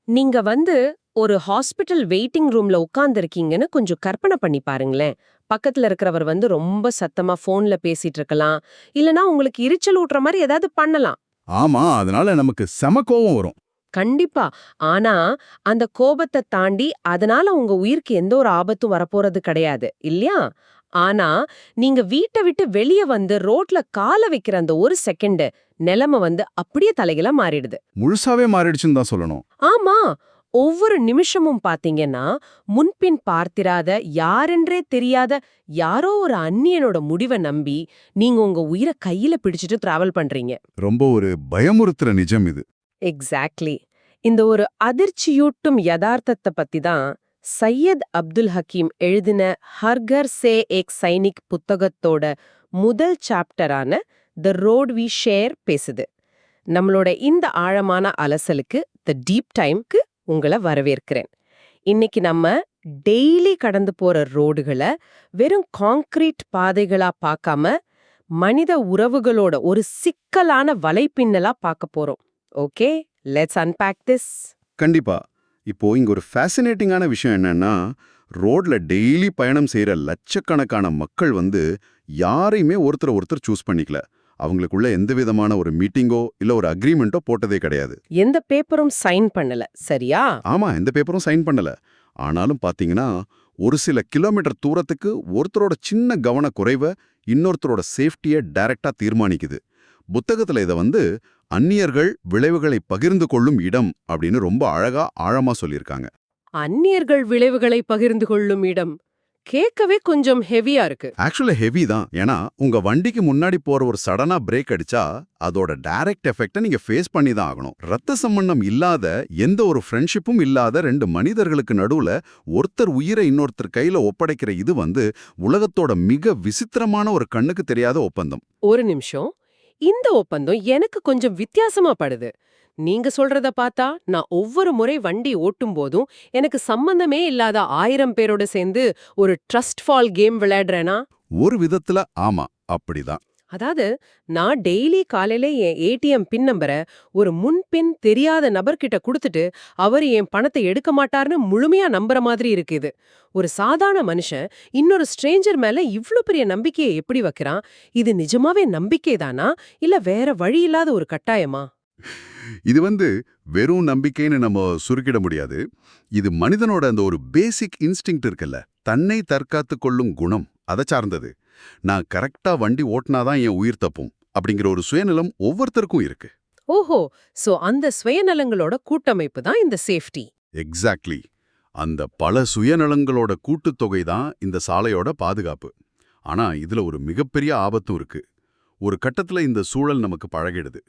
நீங்க ஒரு hospital waiting ரூம்ல உட்கார்ந்திருக்கீங்கன்னு கொஞ்சம் கற்பனை பண்ணி பாருங்களேன். பக்கத்துல இருக்கிறவர் ரொம்ப சத்தமா போன்ல பேசிட்டு இருக்கலாம். இல்லனா உங்களுக்கு எரிச்சல் ஊட்டுற மாதிரி ஏதாவது பண்ணலாம். ஆமா, அதனால நமக்கு செம கோவம் வரும். கண்டிப்பா. ஆனா, அந்த கோபத்த தாண்டி அதனால உங்க உயிருக்கு எந்த ஒரு ஆபத்தும் வரப்போறது கிடையாது. இல்லையா? ஆனா, நீங்க வீட்ட விட்டு வெளிய ரோட்ல கால வைக்கிற அந்த ஒரு செகண்ட் நிலைமை அப்படியே தலைகீழா மாறிடுது. முழுசாவே மாறிடுச்சுன்னு தான் சொல்லணும். ஆமா. ஒவ்வொரு நிமிஷமும் பாத்தீங்கன்னா, முன்பின் பார்த்திராத, யாரென்றே தெரியாத யாரோ ஒரு அந்நியனோட முடிவ நம்பி, நீங்க உங்க உயிர கையில பிடிச்சிட்டு டிராவல் பண்றீங்க. ரொம்ப ஒரு பயமுறுத்துற நிஜம் இது. எக்ஸாக்ட்லி. இந்த ஒரு அதிர்ச்சியூட்டும் யதார்த்தத்த பத்தி தான் சையத் அப்துல் ஹக்கீம் எழுதின ஹர்கர் சே ஏக் சைனிக் புத்தகத்தோட முதல் சாப்டரான த ரோட் வி ஷேர் பேசுது. நம்மளோட இந்த ஆழமான அலசலுக்கு த டீப் டைம்க்கு உங்களை வரவேற்கிறேன். இன்னைக்கு நம்ம டெய்லி கடந்து போற ரோடுகளை வெறும் கான்கிரீட் பாதைகளா பார்க்காம மனித உறவுகளோட ஒரு சிக்கலான வலைப்பின்னலா பார்க்க போறோம். Okay, let's unpack this. கண்டிப்பா. இப்போ இங்க ஒரு ஃபேசினேட்டிங்கான விஷயம் என்னன்னா, ரோட்ல டெய்லி பயணம் செய்யற லட்சக்கணக்கான மக்கள் யாரையுமே ஒருத்தர் சூஸ் பண்ணிக்கல. அவங்களுக்குள்ள எந்த விதமான ஒரு மீட்டிங்கோ இல்ல ஒரு அக்ரிமெண்ட்டோ போட்டதே கிடையாது. எந்த பேப்பரும் சைன் பண்ணல, சரியா? ஆமா, எந்த பேப்பரும் சைன் பண்ணல. ஆனாலும் பாத்தீங்கன்னா, ஒரு சில கிலோமீட்டர் தூரத்துக்கு ஒருத்தரோட சின்ன கவனக்குறைவை இன்னொருத்தரோட சேஃப்டியை டைரக்டா தீர்மானிக்குது. புத்தகத்துல இதை அந்நியர்கள் விளைவுகளை பகிர்ந்து கொள்ளும் இடம் அப்படின்னு ரொம்ப அழகா ஆழமா சொல்லியிருக்காங்க. அந்நியர்கள் விளைவுகளை பகிர்ந்து கொள்ளும் இடம் கேட்கவே கொஞ்சம் ஹெவியா இருக்கு. ஆக்சுவலா ஹெவி தான். ஏன்னா உங்க வண்டிக்கு முன்னாடி போற ஒரு சடனா பிரேக் அடிச்சா அதோட டைரக்ட் எஃபெக்டை நீங்க ஃபேஸ் பண்ணி தான் ஆகணும். ரத்த சம்பந்தம் இல்லாத எந்த ஒரு ஃப்ரெண்ட்ஷிப்பும் இல்லாத ரெண்டு மனிதர்களுக்கு நடுவுல ஒருத்தர் உயிரை இன்னொருத்தர் கையில ஒப்படைக்கிற இது உலகத்தோட மிக விசித்திரமான ஒரு கண்ணுக்கு தெரியாத ஒப்பந்தம். ஒரு நிமிஷம், இந்த ஒப்பந்தம் எனக்கு கொஞ்சம் வித்தியாசமா படுது. நீங்க சொல்றத பார்த்தா நான் ஒவ்வொரு முறை வண்டி ஓட்டும் போதும் எனக்கு சம்பந்தமே இல்லாத 1000 பேரோட சேர்ந்து ஒரு ட்ரஸ்ட் ஃபால் கேம் விளையாடுறேனா? ஒரு விதத்துல ஆமா, அப்படிதான். அதாவது நான் டெய்லி காலையில என் ஏடிஎம் பின் நம்பரை ஒரு முன்பின் தெரியாத நபர்கிட்ட கொடுத்துட்டு அவர் என் பணத்தை எடுக்க மாட்டார்னு முழுமையா நம்புற மாதிரி இருக்கு இது. ஒரு சாதாரண மனுஷன் இன்னொரு ஸ்ட்ரேஞ்சர் மேல இவ்ளோ பெரிய நம்பிக்கையை எப்படி வைக்கிறான்? இது நிஜமாவே நம்பிக்கை தானா இல்ல வேற வழி இல்லாத ஒரு கட்டாயமா? இது வெறும் நம்பிக்கைன்னு நம்ம சுருக்கிட முடியாது. இது மனிதனோட அந்த ஒரு பேசிக் இன்ஸ்டிங்க்ட் இருக்குல்ல, தன்னை தற்காத்து கொள்ளும் குணம், அதை சார்ந்தது. நான் கரெக்டா வண்டி ஓட்டினாதான் என் உயிர் தப்பும் அப்படிங்கிற ஒரு சுயநலம் ஒவ்வொருத்தருக்கும் இருக்கு. ஓஹோ, சோ அந்த சுயநலங்களோட கூட்டமைப்பு தான் இந்த சேஃப்டி. எக்ஸாக்ட்லி. அந்த பல சுயநலங்களோட கூட்டுத்தொகை தான் இந்த சாலையோட பாதுகாப்பு. ஆனா இதுல ஒரு மிகப்பெரிய ஆபத்தும் இருக்கு. ஒரு கட்டத்துல இந்த சூழல் நமக்கு பழகிடுது.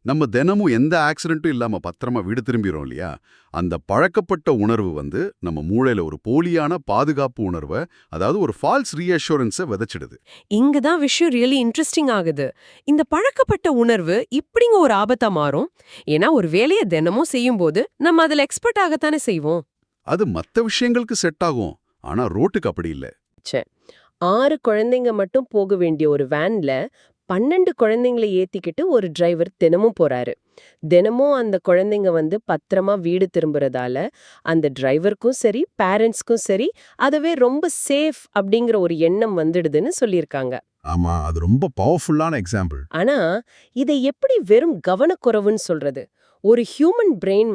நம்ம தினமும் எந்த ஆக்சிடென்ட்டும் இல்லாம பத்திரமா வீடு திரும்பிறோம் இல்லையா? அந்த பழக்கப்பட்ட உணர்வு நம்ம மூளையில ஒரு போலியான பாதுகாப்பு உணர்வை, அதாவது ஒரு ஃபால்ஸ் ரீஅஷூரன்ஸை விதைச்சிடுது. இங்கதான் விஷயம் ரியலி இன்ட்ரெஸ்டிங் ஆகுது. இந்த பழக்கப்பட்ட உணர்வு இப்படிங்க ஒரு ஆபத்தா மாறும். ஏன்னா ஒரு வேலையை தினமும் செய்யும்போது நம்ம அதுல எக்ஸ்பர்ட் ஆகத்தானே செய்வோம். அது மத்த விஷயங்களுக்கு செட் ஆகும். ஆனா ரோட்டுக்கு அப்படி இல்ல. 6 குழந்தைங்க மட்டும் போக வேண்டிய ஒரு வேன்ல 12 குழந்தைங்களை ஏத்திக்கிட்டு ஒரு டிரைவர் தினமும் போறாரு. தினமும் அந்த குழந்தைங்க பத்திரமா வீடு திரும்புறதால அந்த டிரைவருக்கும் சரி பேரண்ட்ஸ்க்கும் சரி அதுவே ரொம்ப சேஃப் அப்படிங்கிற ஒரு எண்ணம் வந்துடுதுன்னு சொல்லியிருக்காங்க. ஆமா, அது ரொம்ப பவர்ஃபுல்லான எக்ஸாம்பிள். ஆனா இதை எப்படி வெறும் கவனக்குறைவுன்னு சொல்றது? ஒரு ஹியூமன் பிரெயின்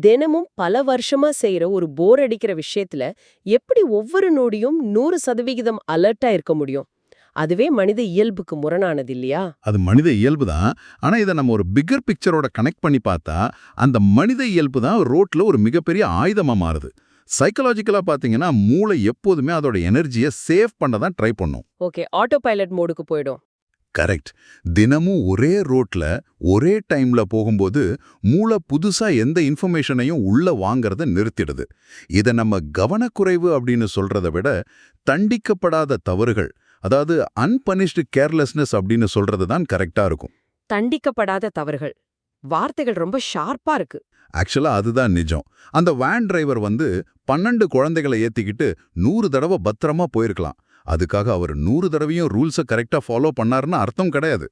தினமும் பல வருஷமா செய்யற ஒரு போர் அடிக்கிற விஷயத்துல எப்படி ஒவ்வொரு நொடியும் 100% அலர்ட்டா இருக்க முடியும்? அதுவே மனித இயல்புக்கு முரணானது இல்லையா? அது மனித இயல்பு தான். ஆனா இதை நம்ம ஒரு பிக்கர் பிக்சரோட கனெக்ட் பண்ணி பார்த்தா அந்த மனித இயல்பு தான் ரோட்ல ஒரு மிகப்பெரிய ஆயுதமா மாறுது. சைக்கலாஜிக்கலா பாத்தீங்கன்னா மூளை எப்போதுமே அதோட எனர்ஜியை சேவ் பண்ண தான் ட்ரை பண்ணும். ஓகே, ஆட்டோ பைலட் மோடுக்கு போயிடும். கரெக்ட். தினமும் ஒரே ரோட்ல ஒரே டைம்ல போகும்போது மூளை புதுசா எந்த இன்ஃபர்மேஷனையும் உள்ள வாங்கறத நிறுத்திடுது. இதை நம்ம கவனக்குறைவு அப்படின்னு சொல்றதை விட தண்டிக்கப்படாத தவறுகள், அதாவது அன்பனிஷ்டு கேர்லெஸ்னஸ் அப்படின்னு சொல்றது தான் கரெக்டா இருக்கும். தண்டிக்கப்படாத தவறுகள் வார்த்தைகள் ரொம்ப ஷார்ப்பா இருக்கு. ஆக்சுவலா அதுதான் நிஜம். அந்த வேன் டிரைவர் 12 குழந்தைகளை ஏத்திக்கிட்டு 100 தடவை பத்திரமா போயிருக்கலாம். அதுக்காக அவர் 100 தடவையும் ரூல்ஸை கரெக்டா ஃபாலோ பண்ணாருன்னு அர்த்தம் கிடையாது.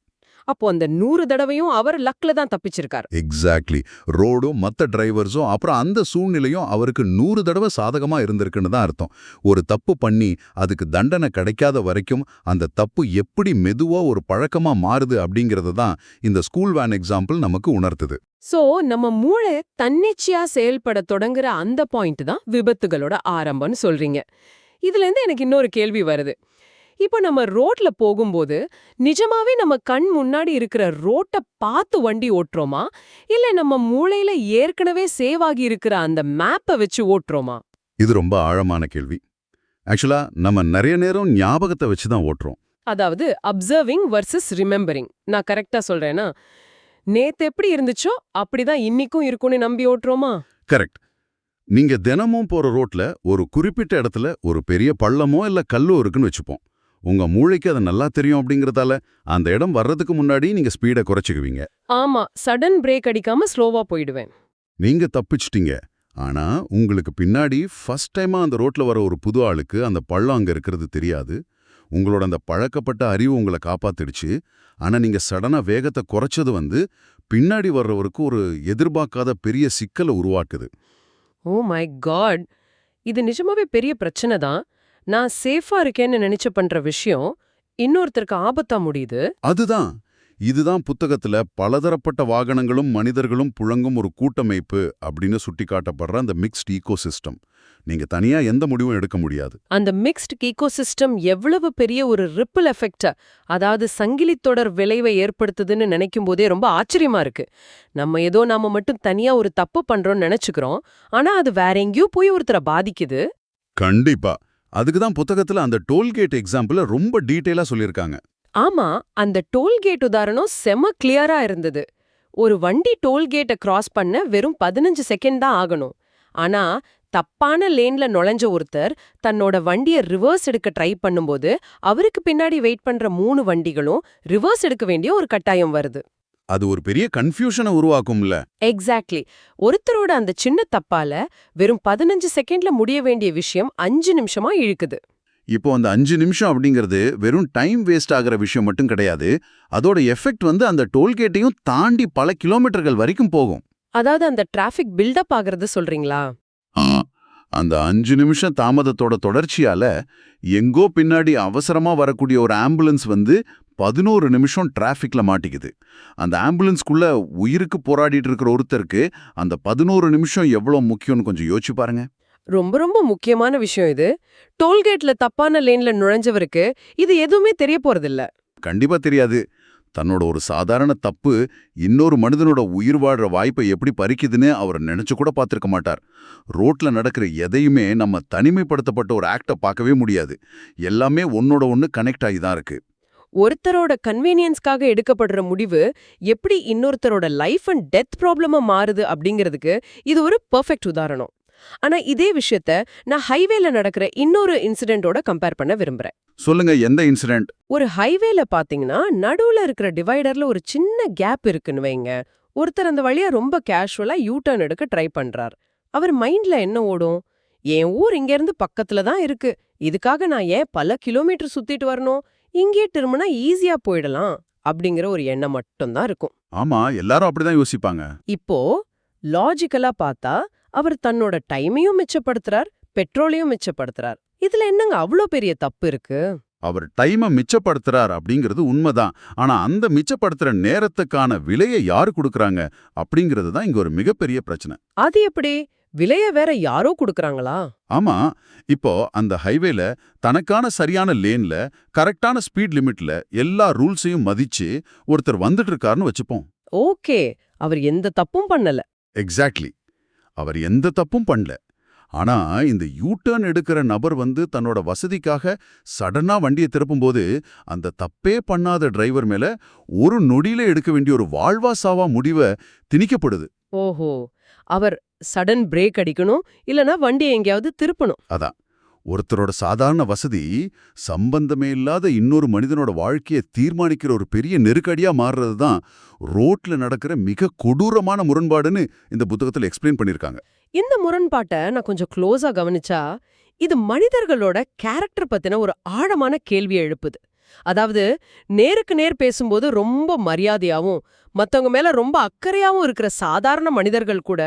அப்போ அந்த 100 தடவையும் அவர் லக்ல தான் தப்பிச்சிருக்காரு. எக்ஸாக்ட்லி. ரோடும் மத்த டிரைவர்ஸும் அப்புறம் அந்த சூழ்நிலையும் அவருக்கு 100 தடவை சாதகமா இருந்திருக்குன்னு தான் அர்த்தம். ஒரு தப்பு பண்ணி அதுக்கு தண்டனை கிடைக்காத வரைக்கும் அந்த தப்பு எப்படி மெதுவா ஒரு பழக்கமா மாறுது அப்படிங்கறது தான் இந்த ஸ்கூல் வேன் எக்ஸாம்பிள் நமக்கு உணர்த்துது. சோ நம்ம மூளை தன்னிச்சையா செயல்பட தொடங்குற அந்த பாயிண்ட் தான் விபத்துகளோட ஆரம்பம்னு சொல்றீங்க. இதுல இருந்து எனக்கு இன்னொரு கேள்வி வருது. இப்போ நம்ம ரோட்ல போகும்போது நிஜமாவே நம்ம கண் முன்னாடி இருக்கிற ரோட்ட பார்த்து வண்டி ஓட்டுறோமா, இல்ல நம்ம மூளையில ஏற்கனவே சேவ் ஆகி இருக்கிற அந்த மேப்பை வச்சு ஓட்டுறோமா? இது ரொம்ப ஆழமான கேள்வி. ஆக்சுவலா நம்ம நிறைய நேரம் ஞாபகத்தை வச்சு தான் ஓட்டுறோம். அதாவது அப்சர்விங் வர்சஸ் ரிமெம்பரிங். நான் கரெக்டா சொல்றேனா? நேத்து எப்படி இருந்துச்சோ அப்படிதான் இன்னிக்கும் இருக்கும்னு நம்பி ஓட்டுறோமா? கரெக்ட். நீங்க தினமும் போற ரோட்ல ஒரு குறிப்பிட்ட இடத்துல ஒரு பெரிய பள்ளமோ இல்ல கல்லோ இருக்குன்னு வச்சுப்போம். உங்க மூளைக்கு அது நல்லா தெரியும் அப்படிங்கறதால அந்த இடம் வர்றதுக்கு முன்னாடி நீங்க ஸ்பீடை குறைச்சிக்குவீங்க. ஆமா, சடன் பிரேக் அடிக்காம ஸ்லோவா போயிடுவேன். நீங்க தப்பிச்சிட்டீங்க. ஆனா உங்களுக்கு பின்னாடி ஃபர்ஸ்ட் டைமா அந்த ரோட்ல வர ஒரு புது ஆளுக்கு அந்த பள்ளம் அங்க இருக்கிறது தெரியாது. உங்களோட அந்த பழக்கப்பட்ட அறிவு உங்களை காப்பாத்திடுச்சு. ஆனா நீங்க சடனா வேகத்தை குறைச்சது பின்னாடி வர்றவருக்கு ஒரு எதிர்பார்க்காத பெரிய சிக்கலை உருவாக்குது. Oh my god! இது நிஜமாவே பெரிய பிரச்சனை தான். நான் சேஃபா இருக்கேன்னு நினைச்சு பண்ற விஷயம் இன்னொருத்தருக்கு ஆபத்தா முடியுது. இதுதான் புத்தகத்துல பலதரப்பட்ட வாகனங்களும் மனிதர்களும் புழங்கும் ஒரு கூட்டமைப்பு அப்படின்னு சுட்டிக்காட்டப்படுற அந்த மிக்ஸ்ட் ஈகோசிஸ்டம். நீங்க தனியா எந்த முடிவும் எடுக்க முடியாது. அந்த மிக்ஸ்ட் ஈகோசிஸ்டம் எவ்வளவு பெரிய ஒரு ரிப்பிள் எஃபெக்ட், அதாவது சங்கிலி தொடர் விளைவை ஏற்படுத்துதுன்னு நினைக்கும் போதே ரொம்ப ஆச்சரியமா இருக்கு. நாம மட்டும் தனியா ஒரு தப்பு பண்றோம்னு நினைச்சுக்கிறோம். ஆனா அது வேற எங்கேயோ போய் ஒருத்தரை பாதிக்குது. கண்டிப்பா. அதுக்குதான் புத்தகத்துல அந்த டோல்கேட் எக்ஸாம்பிள ரொம்ப டீட்டெயிலா சொல்லியிருக்காங்க. ஆமா, அந்த டோல்கேட் உதாரணம் செம கிளியரா இருந்தது. ஒரு வண்டி டோல்கேட்டை கிராஸ் பண்ண வெறும் 15 செகண்ட் தான் ஆகணும். ஆனா தப்பான லேன்ல நுழைஞ்ச ஒருத்தர் தன்னோட வண்டிய ரிவர்ஸ் எடுக்க ட்ரை பண்ணும்போது அவருக்கு பின்னாடி வெயிட் பண்ற 3 வண்டிகளும் ரிவர்ஸ் எடுக்க வேண்டிய ஒரு கட்டாயம் வருது. அது ஒரு பெரிய கன்ஃபியூஷனை உருவாக்கும்ல. எக்ஸாக்ட்லி. ஒருத்தரோட அந்த சின்ன தப்பால வெறும் 15 செகண்ட்ல முடிய வேண்டிய விஷயம் 5 நிமிஷமா இழுக்குது. இப்போ அந்த 5 நிமிஷம் அப்படிங்கிறது வெறும் டைம் வேஸ்ட் ஆகிற விஷயம் மட்டும் கிடையாது. அதோட எஃபெக்ட் அந்த டோல்கேட்டையும் தாண்டி பல கிலோமீட்டர்கள் வரைக்கும் போகும். அதாவது அந்த டிராஃபிக் பில்டப் ஆகிறது சொல்றீங்களா? அந்த 5 நிமிஷம் தாமதத்தோட தொடர்ச்சியால எங்கோ பின்னாடி அவசரமா வரக்கூடிய ஒரு ஆம்புலன்ஸ் 11 நிமிஷம் டிராஃபிக்ல மாட்டிக்குது. அந்த ஆம்புலன்ஸ்குள்ள உயிருக்கு போராடிட்டு இருக்கிற ஒருத்தருக்கு அந்த 11 நிமிஷம் எவ்வளவு முக்கியம்னு கொஞ்சம் யோசிச்சு பாருங்க. ரொம்ப ரொம்ப முக்கியமான விஷயம் இது. டோல்கேட்ல தப்பான லேன்ல நுழைஞ்சவருக்கு இது எதுவுமே தெரிய போறதில்ல. கண்டிப்பா தெரியாது. தன்னோட ஒரு சாதாரண தப்பு இன்னொரு மனிதனோட உயிர் வாழ்ற வாய்ப்பை எப்படி பறிக்குதுன்னு அவர் நினைச்சு கூட பார்த்திருக்க மாட்டார். ரோட்ல நடக்கிற எதையுமே நம்ம தனிமைப்படுத்தப்பட்ட ஒரு ஆக்ட பார்க்கவே முடியாது. எல்லாமே ஒன்னோட ஒன்னு கனெக்ட் ஆகி தான் இருக்கு. ஒருத்தரோட கன்வீனியன்ஸ்க்காக எடுக்கப்படுற முடிவு எப்படி இன்னொருத்தரோட லைஃப் அண்ட் டெத் ப்ராப்ளமா மாறுது அப்படிங்கிறதுக்கு இது ஒரு பெர்ஃபெக்ட் உதாரணம். ஆனா இதே விஷயத்த நான் ஹைவேல நடக்கிற இன்னொரு இன்சிடென்ட்டோட கம்பேர் பண்ண விரும்புறேன். சொல்லுங்க, எந்த இன்சிடென்ட்? ஒரு ஹைவேல பாத்தீங்கன்னா நடுவுல இருக்கிற டிவைடர்ல ஒரு சின்ன கேப் இருக்குன்னு வைங்க. ஒருத்தர் அந்த வழியா ரொம்ப கேஷுவலா யூ டர்ன் எடுக்க ட்ரை பண்றார். அவர் மைண்ட்ல என்ன ஓடும்? என் ஊர் இங்க இருந்து பக்கத்துல தான் இருக்கு. இதுக்காக நான் ஏன் பல கிலோமீட்டர் சுத்திட்டு வரணும்? இங்கே திரும்பினா ஈஸியா போயிடலாம் அப்படிங்கிற ஒரு எண்ணம் மட்டும்தான் இருக்கும். ஆமா, எல்லாரும் அப்படிதான் யோசிப்பாங்க. இப்போ லாஜிக்கலா பார்த்தா அவர் தன்னோட டைமையும் மிச்சப்படுத்துறார், பெட்ரோலையும் மிச்சப்படுத்துறார். இதுல என்னங்க அவ்ளோ பெரிய தப்பு இருக்கு? அவர் டைமை மிச்சப்படுத்துறார் அப்படிங்கிறது உண்மைதான். ஆனா அந்த மிச்சப்படுத்துற நேரத்துக்கான விலையை யாரு கொடுக்கறாங்க அப்படிங்கிறது தான் இங்க ஒரு மிகப்பெரிய பிரச்சனை. அது எப்படி? விலைய வேற யாரோ கொடுக்கறாங்களா? ஆமா, இப்போ அந்த ஹைவேல தனக்கான சரியான லேன்ல கரெக்டான ஸ்பீட் லிமிட்ல எல்லா ரூல்ஸையும் மதிச்சு ஒருத்தர் வந்துட்டு இருக்காருன்னு வச்சுப்போம். ஓகே, அவர் எந்த தப்பும் பண்ணல. எக்ஸாக்ட்லி. அவர் எந்த தப்பும் பண்ணல. ஆனா இந்த யூ டர்ன் எடுக்கிற நபர் தன்னோட வசதிக்காக சடனா வண்டியை திருப்பும்போது அந்த தப்பே பண்ணாத டிரைவர் மேல ஒரு நொடியில எடுக்க வேண்டிய ஒரு வாழ்வா சாவா முடிவை திணிக்கப்படுது. ஓஹோ, அவர் சடன் பிரேக் அடிக்கணும், இல்லனா வண்டியை எங்கேயாவது திருப்பணும். அதான், ஒருத்தரோட சாதாரண வசதி சம்பந்தமே இல்லாத இன்னொரு மனிதனோட வாழ்க்கையை தீர்மானிக்கிற ஒரு பெரிய நெருக்கடியா மாறுறது தான் ரோட்ல நடக்கிற மிக கொடூரமான முரண்பாடுன்னு இந்த புத்தகத்துல எக்ஸ்பிளைன் பண்ணிருக்காங்க. இந்த முரண்பாட்டை நான் கொஞ்சம் க்ளோஸா கவனிச்சா இது மனிதர்களோட கேரக்டர் பத்தின ஒரு ஆழமான கேள்வியை எழுப்புது. அதாவது நேருக்கு நேர் பேசும்போது ரொம்ப மரியாதையாவும் மத்தவங்க மேல ரொம்ப அக்கறையாவும் இருக்கிற சாதாரண மனிதர்கள் கூட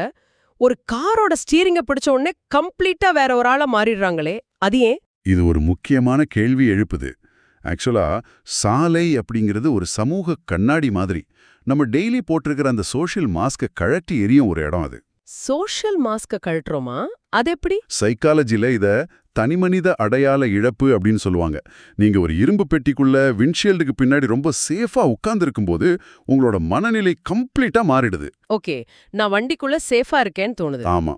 ஒரு காரோட ஸ்டீரிங்க பிடிச்ச உடனே கம்ப்ளீட்டா வேற ஒரு ஆளா மாறிடுறாங்களே, அது ஏன்? இது ஒரு முக்கியமான கேள்வி எழுப்புது. ஆக்சுவலா சாலை அப்படிங்கிறது ஒரு சமூக கண்ணாடி மாதிரி. நம்ம டெய்லி போட்டிருக்கிற அந்த சோஷியல் மாஸ்க கழட்டி எரியும் ஒரு இடம் அது. சோஷியல் மாஸ்க கழட்டுறோமா? அது எப்படி? சைக்காலஜில இத தனிமனித அடையாள இழப்பு அப்படின்னு சொல்லுவாங்க. நீங்க ஒரு இரும்பு பெட்டிக்குள்ள விண்ட்ஷீல்டுக்கு பின்னாடி ரொம்ப சேஃபா உட்கார்ந்திருக்கும்போது உங்களோட மனநிலை கம்ப்ளீட்டா மாறிடுது. ஓகே, நான் வண்டிக்குள்ள சேஃபா இருக்கேன்னு தோணுது. ஆமா.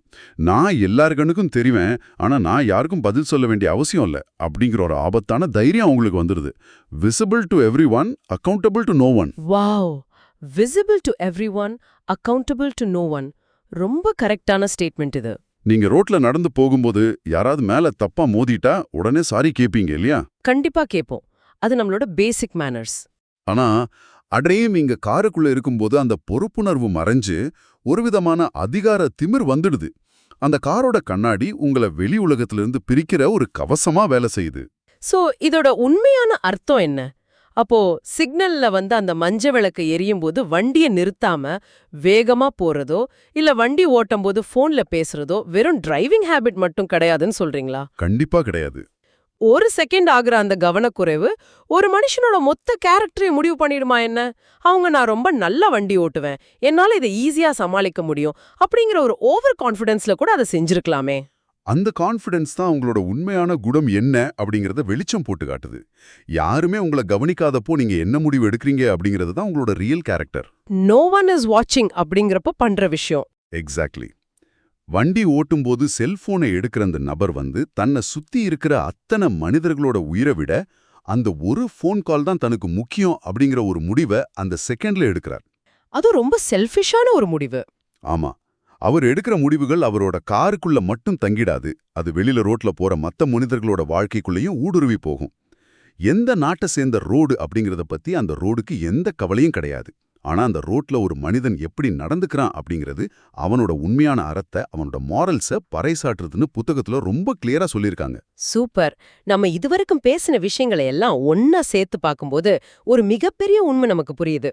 நான் எல்லார் கண்ணுக்கும் தெரிவேன், ஆனா நான் யாருக்கும் பதில் சொல்ல வேண்டிய அவசியம் இல்ல அப்படிங்கிற ஒரு ஆபத்தான தைரியம் உங்களுக்கு வந்துருது. Visible to everyone, accountable to know one. Wow! Visible to everyone, accountable to know one. ரொம்ப கரெக்டான ஸ்டேட்மெண்ட் இது. நீங்க ரோட்ல நடந்து போகும்போது யாராவது மேல தப்பா மோதிட்டா உடனே சாரி கேப்பீங்க இல்லையா? கண்டிப்பா கேப்போம். அது நம்மளோட பேசிக் மேனர்ஸ். ஆனா அடையும் இங்க காருக்குள்ள இருக்கும்போது அந்த பொறுப்புணர்வு மறைஞ்சு ஒரு விதமான அதிகார திமிர் வந்துடுது. அந்த காரோட கண்ணாடி உங்களை வெளி உலகத்திலிருந்து பிரிக்கிற ஒரு கவசமா வேலை செய்யுது. சோ இதோட உண்மையான அர்த்தம் என்ன? அப்போ சிக்னல்ல அந்த மஞ்ச விளக்கு எரியும் போது வண்டியை நிறுத்தாம வேகமா போறதோ இல்ல வண்டி ஓட்டும் போது போன்ல பேசுறதோ வெறும் டிரைவிங் ஹேபிட் மட்டும் கிடையாதுன்னு சொல்றீங்களா? கண்டிப்பா கிடையாது. ஒரு செகண்ட் ஆகுற அந்த கவனக்குறைவு ஒரு மனுஷனோட மொத்த கேரக்டரையும் முடிவு பண்ணிடுமா என்ன? நான் ரொம்ப நல்ல வண்டி ஓட்டுவேன், என்னால இதை ஈஸியா சமாளிக்க முடியும் அப்படிங்கிற ஒரு ஓவர் கான்ஃபிடன்ஸ்ல கூட அதை செஞ்சிருக்கலாமே. அந்த கான்ஃபிடன்ஸ் தான் உங்களோட உண்மையான குணம் என்ன அப்படிங்கறத வெளிச்சம் போட்டு காட்டுது. யாருமே உங்களை கவனிக்காதப்போ நீங்க என்ன முடிவு எடுக்கிறீங்க அப்படிங்கிறது தான் உங்களோட real character. No one is வாட்சிங் அப்படிங்கிறப்ப பண்ற விஷயம். எக்ஸாக்ட்லி. வண்டி ஓட்டும்போது செல்போனை எடுக்கிற அந்த நபர் தன்னை சுத்தி இருக்கிற அத்தனை மனிதர்களோட உயிரை விட அந்த ஒரு ஃபோன் கால் தான் தனக்கு முக்கியம் அப்படிங்கிற ஒரு முடிவை அந்த செகண்ட்ல எடுக்கிறார். அது ரொம்ப செல்ஃபிஷான ஒரு முடிவு. ஆமா. அவர் எடுக்கிற முடிவுகள் அவரோட காருக்குள்ள மட்டும் தங்கிடாது. அது வெளியில ரோட்ல போற மத்த மனிதர்களோட வாழ்க்கைக்குள்ளேயும் ஊடுருவி போகும். எந்த நாட்டை சேர்ந்த ரோடு அப்படிங்கறத பத்தி அந்த ரோடுக்கு எந்த கவலையும் கிடையாது. ஆனா அந்த ரோட்ல ஒரு மனிதன் எப்படி நடந்துக்கிறான் அப்படிங்கிறது அவனோட உண்மையான அறத்தை, அவனோட மாரல்ஸ பறைசாற்றுதுன்னு புத்தகத்துல ரொம்ப கிளியரா சொல்லியிருக்காங்க. சூப்பர். நம்ம இதுவரைக்கும் பேசின விஷயங்களை எல்லாம் ஒன்னா சேர்த்து பார்க்கும்போது ஒரு மிகப்பெரிய உண்மை நமக்கு புரியுது.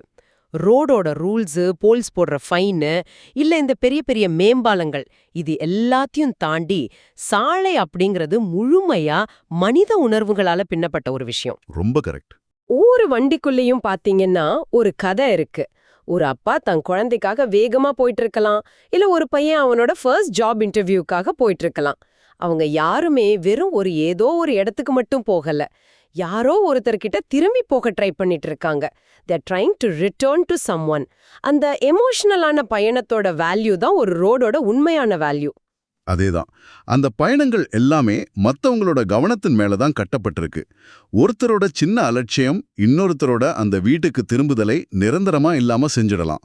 ரோடோட ரூல்ஸ், போல்ஸ் போடுற ஃபைனு, இல்ல இந்த பெரிய பெரிய மேம்பாலங்கள், இது எல்லாத்தையும் தாண்டி சாலை அப்படிங்கிறது முழுமையா மனித உணர்வுகளால பின்னப்பட்ட ஒரு விஷயம். ரொம்ப கரெக்ட். ஒவ்வொரு வண்டிக்குள்ளேயும் பாத்தீங்கன்னா ஒரு கதை இருக்கு. ஒரு அப்பா தன் குழந்தைக்காக வேகமா போயிட்டு இருக்கலாம், இல்ல ஒரு பையன் அவனோட ஃபர்ஸ்ட் ஜாப் இன்டர்வியூக்காக போயிட்டு இருக்கலாம். அவங்க யாருமே வெறும் ஏதோ ஒரு இடத்துக்கு மட்டும் போகல, யாரோ ஒருத்தர்கிட்ட திரும்பி போக ட்ரை பண்ணிட்டு இருக்காங்க. They're trying to return to someone. அந்த எமோஷனலான பயணத்தோட வேல்யூ தான் ஒரு ரோடோட உண்மையான வேல்யூ. அதேதான். அந்த பயணங்கள் எல்லாமே மத்தவங்களோட கவனத்தின் மேல தான் கட்டப்பட்டிருக்கு. ஒருத்தரோட சின்ன அலட்சியம் இன்னொருத்தரோட அந்த வீட்டுக்கு திரும்புதலை நிரந்தரமா இல்லாம செஞ்சிடலாம்.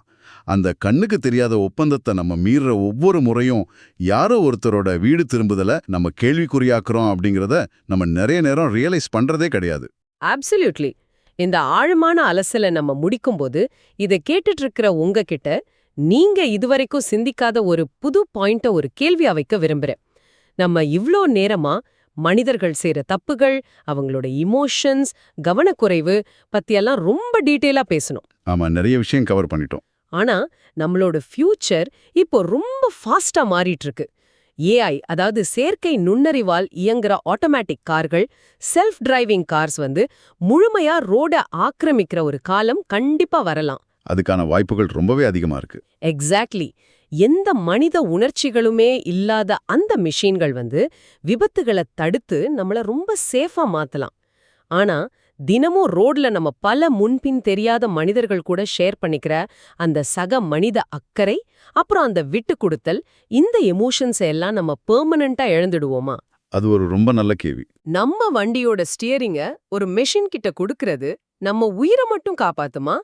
அந்த கண்ணுக்கு தெரியாத ஒப்பந்தத்தை நம்ம மீறுற ஒவ்வொரு முறையும் யாரோ ஒருத்தரோட வீடு திரும்புதலை நம்ம கேள்விக்குறியாக்குறோம் அப்படிங்கிறத நம்ம நிறைய நேரம் ரியலைஸ் பண்றதே கிடையாது. Absolutely. இந்த ஆழமான அலசலை நம்ம முடிக்கும்போது இதை கேட்டுட்டு இருக்கிற உங்ககிட்ட நீங்க இதுவரைக்கும் சிந்திக்காத ஒரு புது பாயிண்ட ஒரு கேள்வியா வைக்க விரும்புறேன். நம்ம இவ்ளோ நேரமா மனிதர்கள் செய்யற தப்புகள், அவங்களோட இமோஷன்ஸ், கவனக்குறைவு பத்தியெல்லாம் ரொம்ப டீட்டெயிலா பேசணும். ஆமா, நிறைய விஷயம் கவர் பண்ணிட்டோம். ஆனா நம்மளோட ஃபியூச்சர் இப்போ ரொம்ப ஃபாஸ்டா மாறிட்டு இருக்கு. ஏஐ, அதாவது செயற்கை நுண்ணறிவால் இயங்குற ஆட்டோமேட்டிக் கார்கள், செல்ஃப் டிரைவிங் கார்ஸ் முழுமையா ரோட ஆக்கிரமிக்கிற ஒரு காலம் கண்டிப்பா வரலாம். அதுக்கான வாய்ப்புகள் ரொம்பவே அதிகமா இருக்கு. எக்ஸாக்ட்லி. எந்த மனித உணர்ச்சிகளுமே இல்லாத அந்த மிஷின்கள் விபத்துகளை தடுத்து நம்மள ரொம்ப சேஃபா மாத்தலாம். ஆனா தினமும் ரோட்ல நம்ம பல முன்பின் தெரியாத மனிதர்கள் கூட ஷேர் பண்ணிக்கிற அந்த சக மனித அக்கறை, அப்புறம் அந்த விட்டு கொடுத்தல், இந்த எமோஷன்ஸ் எல்லாம் நம்ம பெர்மனண்டா இழந்துடுவோமா? அது ஒரு ரொம்ப நல்ல கேள்வி. நம்ம வண்டியோட ஸ்டியரிங்க ஒரு மெஷின் கிட்ட கொடுக்கறது நம்ம உயிரை மட்டும் காப்பாத்துமா,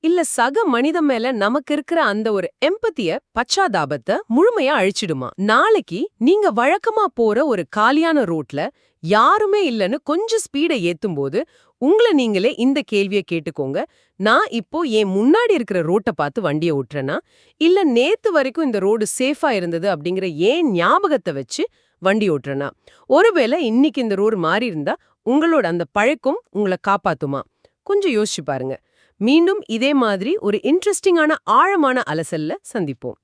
இல்ல சக மனிதன் மேல நமக்கு இருக்கிற அந்த ஒரு எம்பத்திய, பச்சாதாபத்தை முழுமையா அழிச்சிடுமா? நாளைக்கு நீங்க வழக்கமா போற ஒரு காலியான ரோட்ல யாருமே இல்லைன்னு கொஞ்சம் ஸ்பீடை ஏத்தும் போது உங்களை நீங்களே இந்த கேள்வியை கேட்டுக்கோங்க. நான் இப்போ என் முன்னாடி இருக்கிற ரோட்டை பார்த்து வண்டியை ஓட்டுறேனா, இல்ல நேத்து வரைக்கும் இந்த ரோடு சேஃபா இருந்தது அப்படிங்கிற ஏன் ஞாபகத்தை வச்சு வண்டி ஓட்டுறேனா? ஒருவேளை இன்னைக்கு இந்த ரோடு மாறி இருந்தா உங்களோட அந்த பழக்கம் உங்களை காப்பாத்துமா? கொஞ்சம் யோசிச்சு பாருங்க. மீண்டும் இதே மாதிரி ஒரு இன்ட்ரெஸ்டிங்கான ஆழமான அலசல்ல சந்திப்போம்.